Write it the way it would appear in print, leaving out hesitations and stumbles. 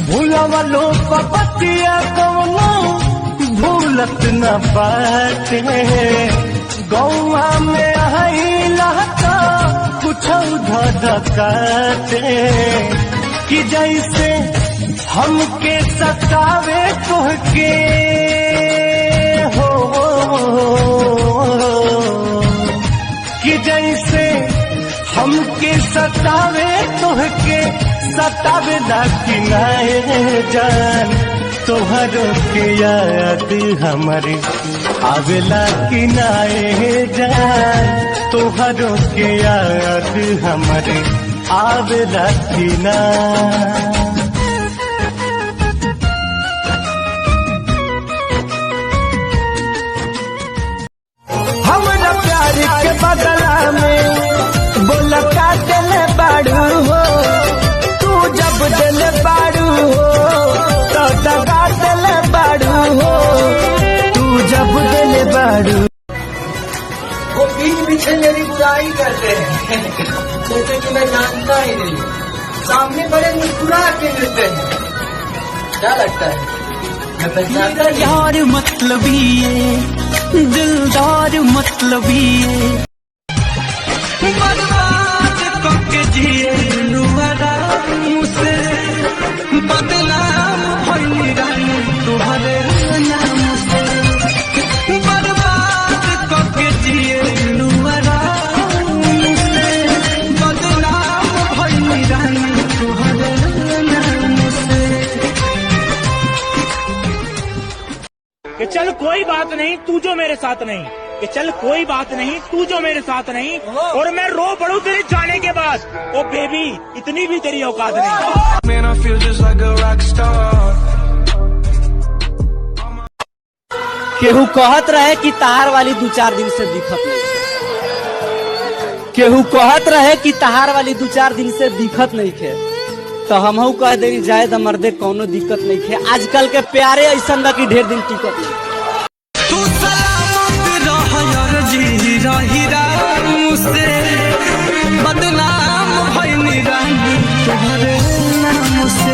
भूलवलो पपतिया कवनो भूलत न पाते गौवा में आइला तो कुछ धधकाते कि जैसे हमके सतावे तुहके हो कि जैसे हमके सतावे तुहके सतावे किनाए जान तोहरो के याद हमारे आवेला किनाए जान तोहरो के याद हमारे आवेला किना हमरा प्यार के बदला में बोला काटल बाड़ू हो तू जब दिल बाड़ू हो तो दगा दिल बाड़ू हो तू जब दिल बाड़ू। वो बीच पीछे मेरी बुराई करते हैं जैसे कि मैं जानता ही नहीं सामने बड़े मुस्कुरा के मिलते हैं क्या लगता है मैं पहचानता नहीं। यार मतलबी दिलदार मतलबी बर्बाद करके जिए मुझसे बदनाम भइल रानी तुम्हारे नाम से बर्बाद करके जिए मुझसे बदनाम भइल रानी तुम्हारे नाम से। कि चल कोई बात नहीं तू जो मेरे साथ नहीं कि चल कोई बात नहीं तू जो मेरे साथ नहीं और मैं रो पड़ू तेरे जाने के बाद ओ बेबी इतनी भी तेरी औकात नहीं। केहू कहत रहे कि तहार वाली 2-4 दिन से दिखत नहीं केहू कहत रहे कि तहार वाली 2-4 दिन से दिखत नहीं खे तो हमहू कह दे जाए द मर्दे कोनो दिक्कत नहीं खे आजकल के प्यारे ऐसा बा कि ढेर दिन टिकत नहीं। तू सलामत रह यार जी रही मुझसे बदनाम भइल रानी तुम्हारे नाम से